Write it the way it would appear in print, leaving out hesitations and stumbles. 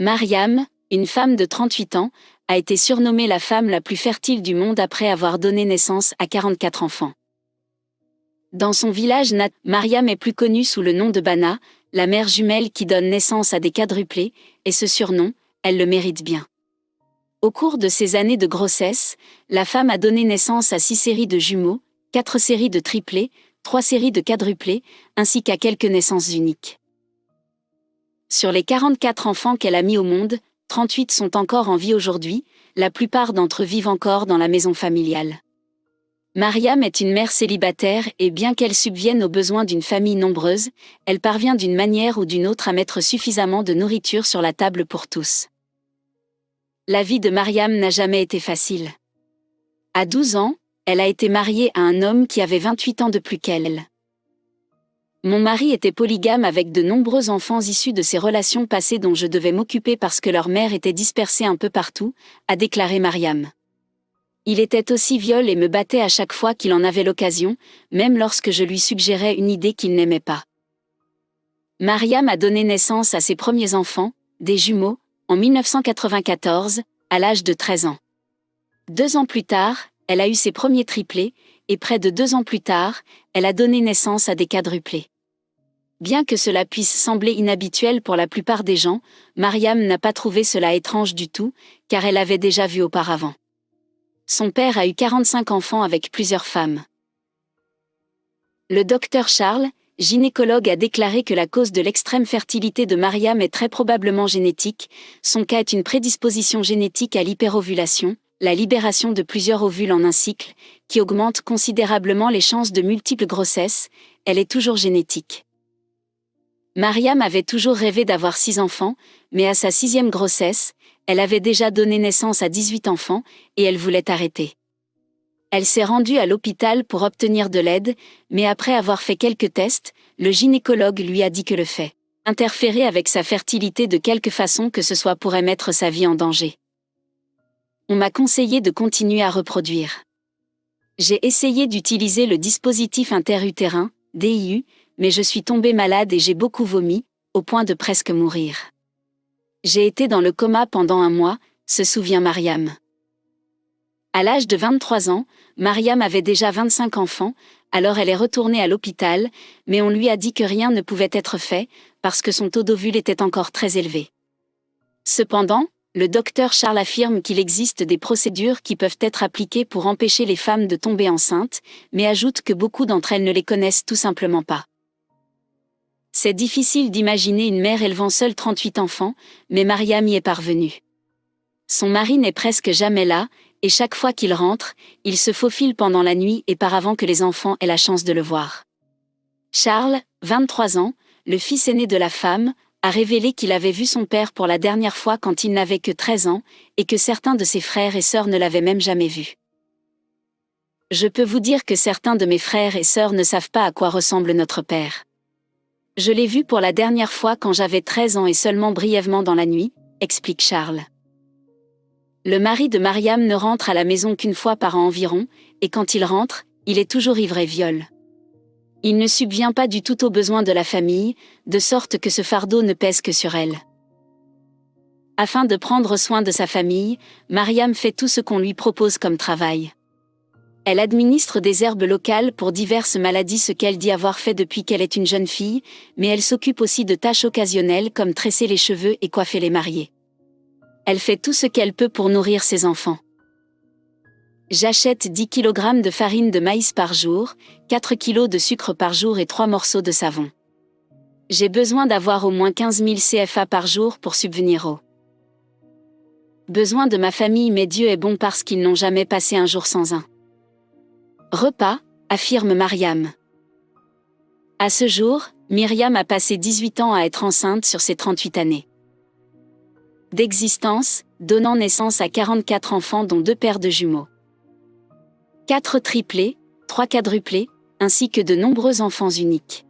Mariam, une femme de 38 ans, a été surnommée la femme la plus fertile du monde après avoir donné naissance à 44 enfants. Dans son village natal, Mariam est plus connue sous le nom de Bana, la mère jumelle qui donne naissance à des quadruplés, et ce surnom, elle le mérite bien. Au cours de ses années de grossesse, la femme a donné naissance à 6 séries de jumeaux, 4 séries de triplés, 3 séries de quadruplés, ainsi qu'à quelques naissances uniques. Sur les 44 enfants qu'elle a mis au monde, 38 sont encore en vie aujourd'hui, la plupart d'entre eux vivent encore dans la maison familiale. Mariam est une mère célibataire et bien qu'elle subvienne aux besoins d'une famille nombreuse, elle parvient d'une manière ou d'une autre à mettre suffisamment de nourriture sur la table pour tous. La vie de Mariam n'a jamais été facile. À 12 ans, elle a été mariée à un homme qui avait 28 ans de plus qu'elle. Mon mari était polygame avec de nombreux enfants issus de ces relations passées dont je devais m'occuper parce que leur mère était dispersée un peu partout, a déclaré Mariam. Il était aussi viol et me battait à chaque fois qu'il en avait l'occasion, même lorsque je lui suggérais une idée qu'il n'aimait pas. Mariam a donné naissance à ses premiers enfants, des jumeaux, en 1994, à l'âge de 13 ans. 2 ans plus tard, elle a eu ses premiers triplés, et près de 2 ans plus tard, elle a donné naissance à des quadruplés. Bien que cela puisse sembler inhabituel pour la plupart des gens, Mariam n'a pas trouvé cela étrange du tout, car elle avait déjà vu auparavant. Son père a eu 45 enfants avec plusieurs femmes. Le docteur Charles, gynécologue, a déclaré que la cause de l'extrême fertilité de Mariam est très probablement génétique. Son cas est une prédisposition génétique à l'hyperovulation, la libération de plusieurs ovules en un cycle, qui augmente considérablement les chances de multiples grossesses. Elle est toujours génétique. Mariam avait toujours rêvé d'avoir 6 enfants, mais à sa 6e grossesse, elle avait déjà donné naissance à 18 enfants, et elle voulait arrêter. Elle s'est rendue à l'hôpital pour obtenir de l'aide, mais après avoir fait quelques tests, le gynécologue lui a dit que le fait interférer avec sa fertilité de quelque façon que ce soit pourrait mettre sa vie en danger. On m'a conseillé de continuer à reproduire. J'ai essayé d'utiliser le dispositif interutérin, DIU, mais je suis tombée malade et j'ai beaucoup vomi, au point de presque mourir. J'ai été dans le coma pendant 1 mois, se souvient Mariam. À l'âge de 23 ans, Mariam avait déjà 25 enfants, alors elle est retournée à l'hôpital, mais on lui a dit que rien ne pouvait être fait, parce que son taux d'ovules était encore très élevé. Cependant, le docteur Charles affirme qu'il existe des procédures qui peuvent être appliquées pour empêcher les femmes de tomber enceintes, mais ajoute que beaucoup d'entre elles ne les connaissent tout simplement pas. C'est difficile d'imaginer une mère élevant seule 38 enfants, mais Mariam y est parvenue. Son mari n'est presque jamais là, et chaque fois qu'il rentre, il se faufile pendant la nuit et par avant que les enfants aient la chance de le voir. Charles, 23 ans, le fils aîné de la femme, a révélé qu'il avait vu son père pour la dernière fois quand il n'avait que 13 ans, et que certains de ses frères et sœurs ne l'avaient même jamais vu. Je peux vous dire que certains de mes frères et sœurs ne savent pas à quoi ressemble notre père. Je l'ai vu pour la dernière fois quand j'avais 13 ans et seulement brièvement dans la nuit, explique Charles. Le mari de Mariam ne rentre à la maison qu'une fois par an environ, et quand il rentre, il est toujours ivre et viol. Il ne subvient pas du tout aux besoins de la famille, de sorte que ce fardeau ne pèse que sur elle. Afin de prendre soin de sa famille, Mariam fait tout ce qu'on lui propose comme travail. Elle administre des herbes locales pour diverses maladies, ce qu'elle dit avoir fait depuis qu'elle est une jeune fille, mais elle s'occupe aussi de tâches occasionnelles comme tresser les cheveux et coiffer les mariés. Elle fait tout ce qu'elle peut pour nourrir ses enfants. J'achète 10 kg de farine de maïs par jour, 4 kg de sucre par jour et 3 morceaux de savon. J'ai besoin d'avoir au moins 15 000 CFA par jour pour subvenir aux besoins de ma famille, mais Dieu est bon parce qu'ils n'ont jamais passé un jour sans un repas, affirme Mariam. À ce jour, Myriam a passé 18 ans à être enceinte sur ses 38 années d'existence, donnant naissance à 44 enfants dont 2 paires de jumeaux. 4 triplés, 3 quadruplés, ainsi que de nombreux enfants uniques.